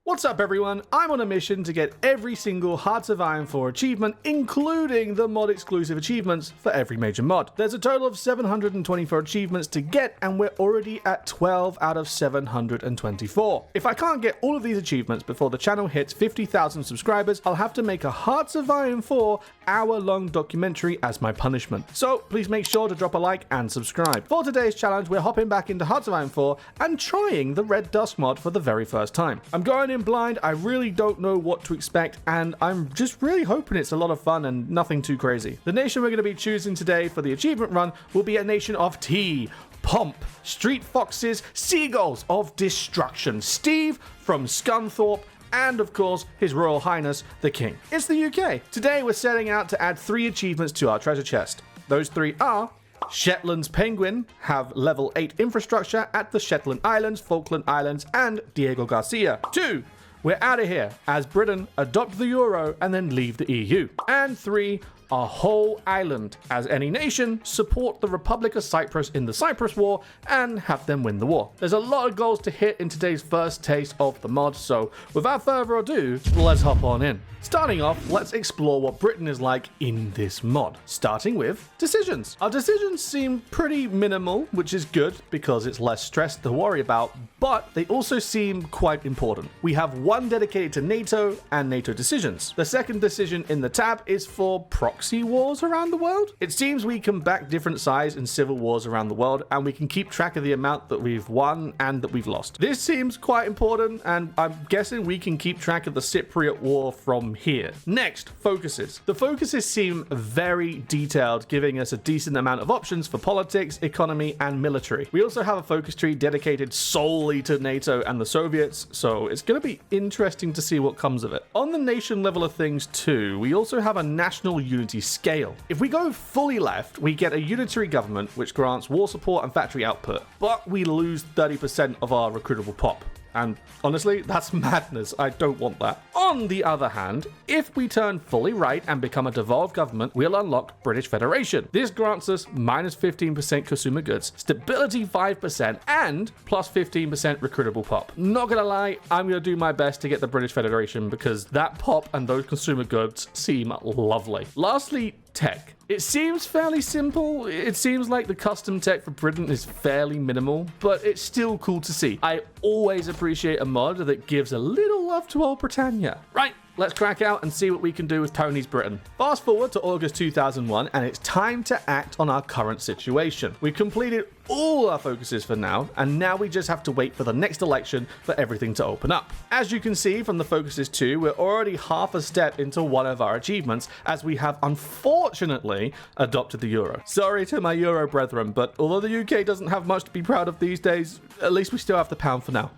What's up everyone, I'm on a mission to get every single Hearts of Iron 4 achievement, including the mod exclusive achievements for every major mod. There's a total of 724 achievements to get and we're already at 12 out of 724. If I can't get all of these achievements before the channel hits 50,000 subscribers, I'll have to make a Hearts of Iron 4 hour-long documentary as my punishment. So please make sure to drop a like and subscribe. For today's challenge, we're hopping back into Hearts of Iron 4 and trying the Red Dusk mod for the very first time. I'm going in blind, I really don't know what to expect, and I'm just really hoping it's a lot of fun and nothing too crazy. The nation we're going to be choosing today for the achievement run will be a nation of tea, pomp, street foxes, seagulls of destruction, Steve from Scunthorpe, and of course, His Royal Highness, the King. It's the UK. Today we're setting out to add 3 achievements to our treasure chest. Those 3 are: Shetland's Penguin, have level 8 infrastructure at the Shetland Islands, Falkland Islands, and Diego Garcia. 2, we're out of here as Britain adopt the euro and then leave the EU. And 3, our whole island, as any nation, support the Republic of Cyprus in the Cyprus War and have them win the war. There's a lot of goals to hit in today's first taste of the mod, so without further ado, let's hop on in. Starting off, let's explore what Britain is like in this mod, starting with decisions. Our decisions seem pretty minimal, which is good because it's less stress to worry about, but they also seem quite important. We have one dedicated to NATO and NATO decisions. The second decision in the tab is for proxy wars around the world. It seems we can back different sides in civil wars around the world, and we can keep track of the amount that we've won and that we've lost. This seems quite important, and I'm guessing we can keep track of the Cypriot war from here. Next, focuses. The focuses seem very detailed, giving us a decent amount of options for politics, economy, and military. We also have a focus tree dedicated solely to NATO and the Soviets, so it's going to be interesting to see what comes of it. On the nation level of things too, we also have a national unity scale. If we go fully left, we get a unitary government which grants war support and factory output, but we lose 30% of our recruitable pop. And honestly, that's madness. I don't want that. On the other hand, if we turn fully right and become a devolved government, we'll unlock British Federation. This grants us minus 15% consumer goods, stability 5%, and plus 15% recruitable pop. Not gonna lie, I'm gonna do my best to get the British Federation because that pop and those consumer goods seem lovely. Lastly, tech. It seems fairly simple. It seems like the custom tech for Britain is fairly minimal, but it's still cool to see. I always appreciate a mod that gives a little love to old Britannia. Right, let's crack out and see what we can do with Tony's Britain. Fast forward to August 2001 and it's time to act on our current situation. We've completed all our focuses for now, and now we just have to wait for the next election for everything to open up. As you can see from the focuses too, we're already half a step into one of our achievements as we have unfortunately adopted the euro. Sorry to my euro brethren, but although the UK doesn't have much to be proud of these days, at least we still have the pound for now.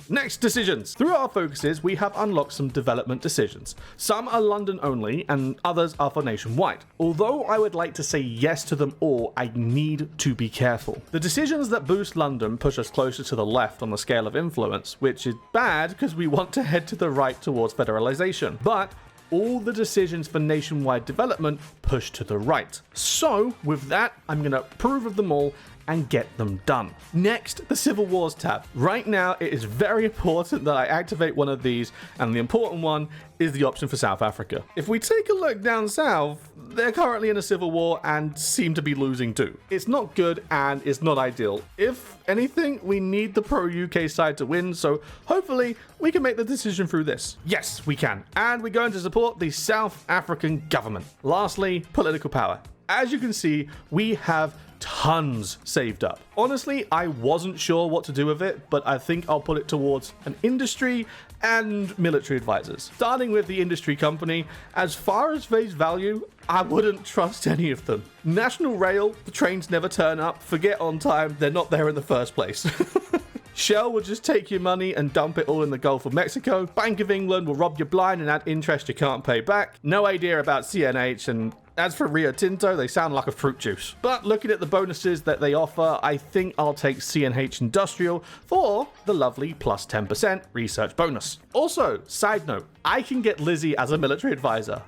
Next, decisions. Through our focuses, we have unlocked some development decisions. Some are London only and others are for nationwide. Although I would like to say yes to them all, I need to be careful. The decisions that boost London push us closer to the left on the scale of influence, which is bad because we want to head to the right towards federalization. But all the decisions for nationwide development push to the right. So with that, I'm going to approve of them all and get them done. Next, the Civil Wars tab. Right now, it is very important that I activate one of these, and the important one is the option for South Africa. If we take a look down south, they're currently in a civil war and seem to be losing too. It's not good and it's not ideal. If anything, we need the pro-UK side to win, so hopefully we can make the decision through this. Yes, we can. And we're going to support the South African government. Lastly, political power. As you can see, we have tons saved up. Honestly, I wasn't sure what to do with it, but I think I'll put it towards an industry and military advisors. Starting with the industry company, as far as face value, I wouldn't trust any of them. National Rail, the trains never turn up, forget on time, they're not there in the first place. Shell will just take your money and dump it all in the Gulf of Mexico. Bank of England will rob you blind and add interest you can't pay back. No idea about CNH, and as for Rio Tinto, they sound like a fruit juice. But looking at the bonuses that they offer, I think I'll take CNH Industrial for the lovely plus 10% research bonus. Also, side note, I can get Lizzie as a military advisor.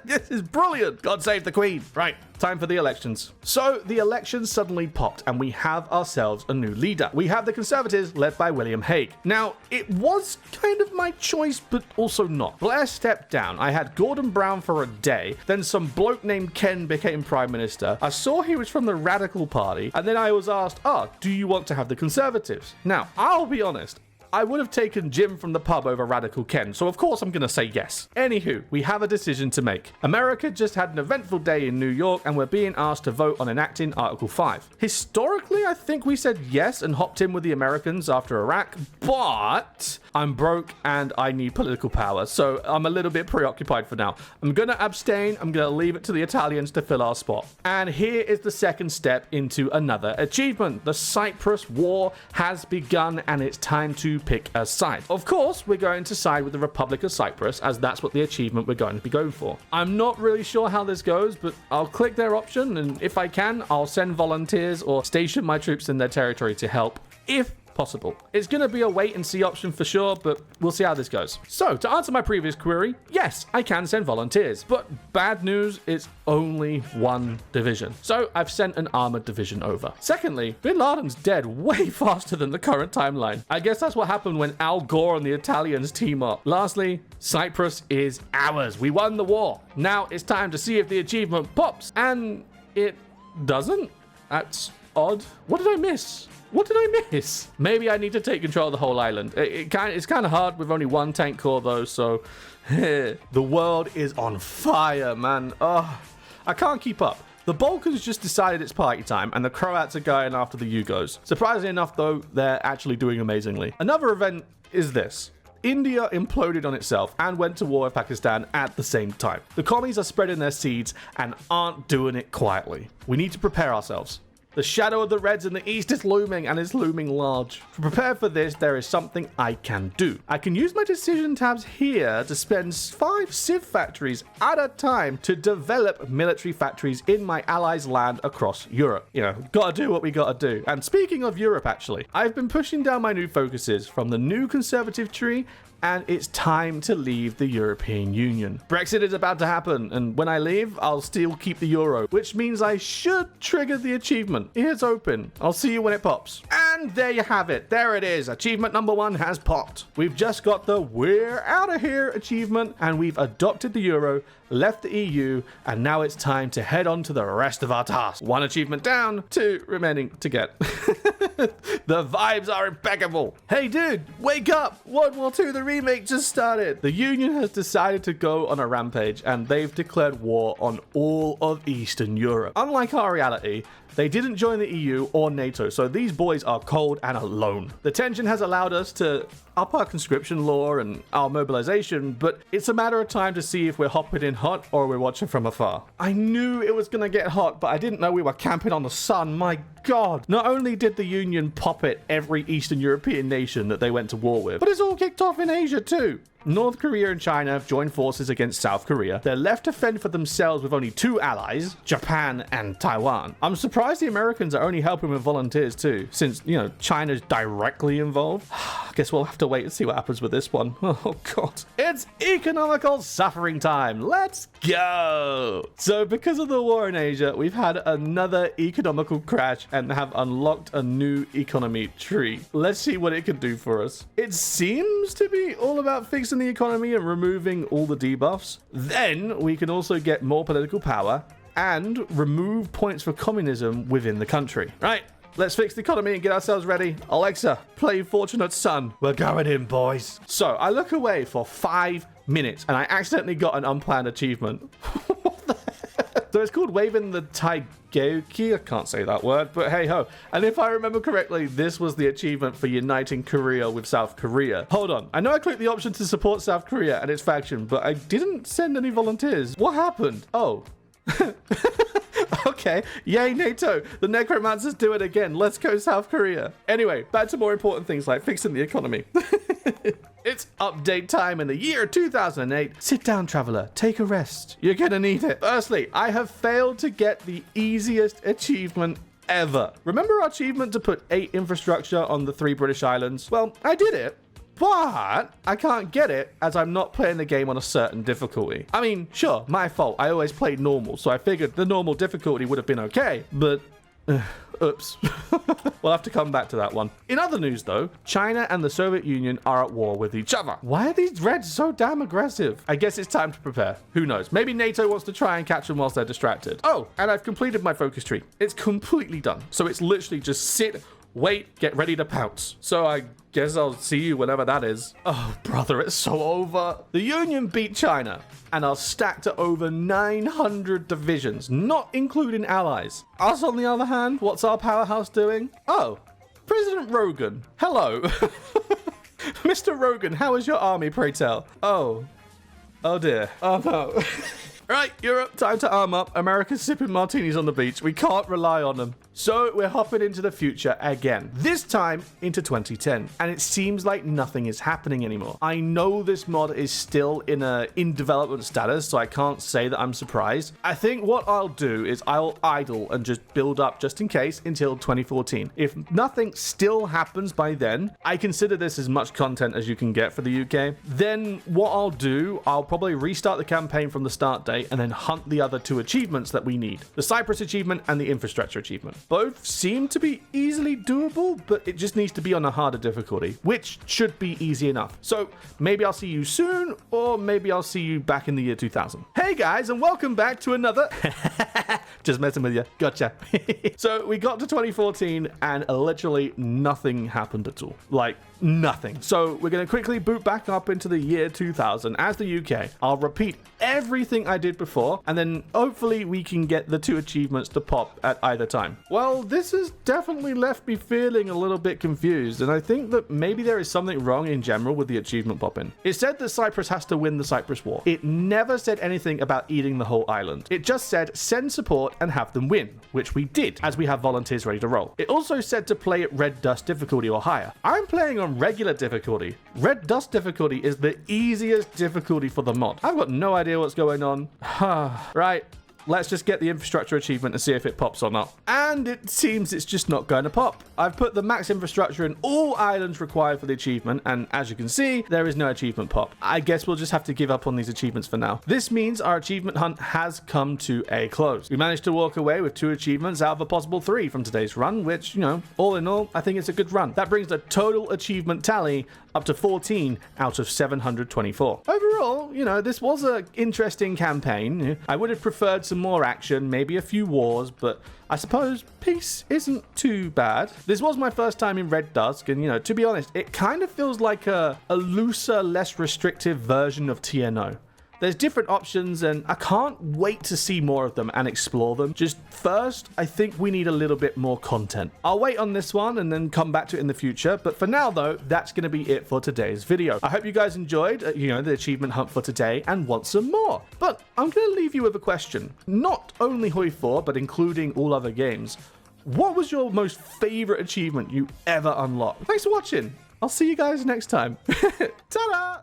This is brilliant. God save the Queen. Right, time for the elections. So the elections suddenly popped and we have ourselves a new leader. We have the Conservatives led by William Hague. Now, it was kind of my choice, but also not. Blair stepped down. I had Gordon Brown for a day. Then some bloke named Ken became Prime Minister. I saw he was from the Radical Party. And then I was asked, do you want to have the Conservatives? Now, I'll be honest. I would have taken Jim from the pub over Radical Ken, so of course I'm going to say yes. Anywho, we have a decision to make. America just had an eventful day in New York and we're being asked to vote on enacting Article 5. Historically, I think we said yes and hopped in with the Americans after Iraq, but I'm broke and I need political power, so I'm a little bit preoccupied for now. I'm going to abstain, I'm going to leave it to the Italians to fill our spot. And here is the second step into another achievement. The Cyprus War has begun and it's time to pick a side. Of course, we're going to side with the Republic of Cyprus as that's what the achievement we're going to be going for. I'm not really sure how this goes, but I'll click their option and if I can, I'll send volunteers or station my troops in their territory to help if possible. It's going to be a wait and see option for sure, but we'll see how this goes. So, to answer my previous query, yes, I can send volunteers, but bad news, it's only one division. So, I've sent an armored division over. Secondly, Bin Laden's dead way faster than the current timeline. I guess that's what happened when Al Gore and the Italians team up. Lastly, Cyprus is ours. We won the war. Now it's time to see if the achievement pops. And it doesn't? That's odd. What did I miss? What did I miss? Maybe I need to take control of the whole island. It's kind of hard with only one tank corps though, so the world is on fire, man. Oh, I can't keep up. The Balkans just decided it's party time, and the Croats are going after the Yugos. Surprisingly enough, though, they're actually doing amazingly. Another event is this. India imploded on itself and went to war with Pakistan at the same time. The commies are spreading their seeds and aren't doing it quietly. We need to prepare ourselves. The shadow of the Reds in the east is looming and is looming large. To prepare for this, there is something I can do. I can use my decision tabs here to spend 5 Civ factories at a time to develop military factories in my allies' land across Europe. You know, gotta do what we gotta do. And speaking of Europe, actually, I've been pushing down my new focuses from the new conservative tree, and it's time to leave the European Union. Brexit is about to happen, and when I leave, I'll still keep the euro, which means I should trigger the achievement. It's open. I'll see you when it pops. And there you have it. There it is. Achievement number 1 has popped. We've just got the "we're out of here" achievement, and we've adopted the euro, left the EU, and now it's time to head on to the rest of our tasks. 1 achievement down, 2 remaining to get. The vibes are impeccable. Hey dude, wake up! World War II the remake just started. The Union has decided to go on a rampage and they've declared war on all of Eastern Europe. Unlike our reality, they didn't join the EU or NATO, so these boys are cold and alone. The tension has allowed us to up our conscription law and our mobilization, but it's a matter of time to see if we're hopping in hot or we're watching from afar. I knew it was gonna get hot, but I didn't know we were camping on the sun. My God. Not only did the Union pop at every Eastern European nation that they went to war with, but it's all kicked off in Asia too. North Korea and China have joined forces against South Korea. They're left to fend for themselves with only 2 allies, Japan and Taiwan. I'm surprised the Americans are only helping with volunteers too, since, you know, China's directly involved. I guess we'll have to wait and see what happens with this one. Oh God. It's economical suffering time. Let's go. So because of the war in Asia, we've had another economical crash and have unlocked a new economy tree. Let's see what it can do for us. It seems to be all about fixing the economy and removing all the debuffs. Then we can also get more political power and remove points for communism within the country. Right, let's fix the economy and get ourselves ready. Alexa, play Fortunate Son. We're going in, boys. So I look away for 5 minutes and I accidentally got an unplanned achievement. What the heck? So it's called Waving the Taigeuki. I can't say that word, but hey ho. And if I remember correctly, this was the achievement for uniting Korea with South Korea. Hold on. I know I clicked the option to support South Korea and its faction, but I didn't send any volunteers. What happened? Oh. Okay, yay NATO, the necromancers do it again. Let's go South Korea. Anyway, back to more important things like fixing the economy. It's update time in the year 2008. Sit down, traveler, take a rest. You're gonna need it. Firstly, I have failed to get the easiest achievement ever. Remember our achievement to put 8 infrastructure on the 3 British islands? Well, I did it, but I can't get it as I'm not playing the game on a certain difficulty. I mean, sure, my fault. I always played normal, so I figured the normal difficulty would have been okay, but oops. We'll have to come back to that one. In other news, though, China and the Soviet Union are at war with each other. Why are these Reds so damn aggressive? I guess it's time to prepare. Who knows? Maybe NATO wants to try and catch them whilst they're distracted. Oh, and I've completed my focus tree. It's completely done. So it's literally just sit, wait, get ready to pounce. So I guess I'll see you whenever that is. Oh, brother, it's so over. The Union beat China and are stacked at over 900 divisions, not including allies. Us, on the other hand, what's our powerhouse doing? Oh, President Rogan. Hello. Mr. Rogan, how is your army, pray tell? Oh dear. Oh no. Right, Europe, time to arm up. America's sipping martinis on the beach. We can't rely on them. So we're hopping into the future again, this time into 2010, and it seems like nothing is happening anymore. I know this mod is still in development status, so I can't say that I'm surprised. I think what I'll do is I'll idle and just build up just in case until 2014. If nothing still happens by then, I consider this as much content as you can get for the UK. Then what I'll do, I'll probably restart the campaign from the start date and then hunt the other two achievements that we need, the Cyprus achievement and the infrastructure achievement. Both seem to be easily doable, but it just needs to be on a harder difficulty, which should be easy enough. So maybe I'll see you soon, or maybe I'll see you back in the year 2000. Hey guys, and welcome back to another... Just messing with you. Gotcha. So we got to 2014 and literally nothing happened at all. Like, nothing. So we're going to quickly boot back up into the year 2000 as the UK. I'll repeat everything I did before, and then hopefully we can get the two achievements to pop at either time. Well, this has definitely left me feeling a little bit confused, and I think that maybe there is something wrong in general with the achievement popping. It said that Cyprus has to win the Cyprus War. It never said anything about eating the whole island. It just said send support and have them win, which we did, as we have volunteers ready to roll. It also said to play at Red Dusk difficulty or higher. I'm playing on regular difficulty. Red Dusk difficulty is the easiest difficulty for the mod. I've got no idea what's going on. Right. Let's just get the infrastructure achievement and see if it pops or not. And it seems it's just not going to pop. I've put the max infrastructure in all islands required for the achievement, and as you can see, there is no achievement pop. I guess we'll just have to give up on these achievements for now. This means our achievement hunt has come to a close. We managed to walk away with 2 achievements out of a possible 3 from today's run, which, you know, all in all, I think it's a good run. That brings the total achievement tally up to 14 out of 724. Overall, you know, this was an interesting campaign. I would have preferred some more action, maybe a few wars, but I suppose peace isn't too bad. This was my first time in Red Dusk, and, you know, to be honest, it kind of feels like a looser, less restrictive version of TNO. There's different options, and I can't wait to see more of them and explore them. Just first, I think we need a little bit more content. I'll wait on this one and then come back to it in the future. But for now, though, that's going to be it for today's video. I hope you guys enjoyed, the achievement hunt for today and want some more. But I'm going to leave you with a question. Not only HOI4, but including all other games. What was your most favorite achievement you ever unlocked? Thanks for watching. I'll see you guys next time. Ta-da!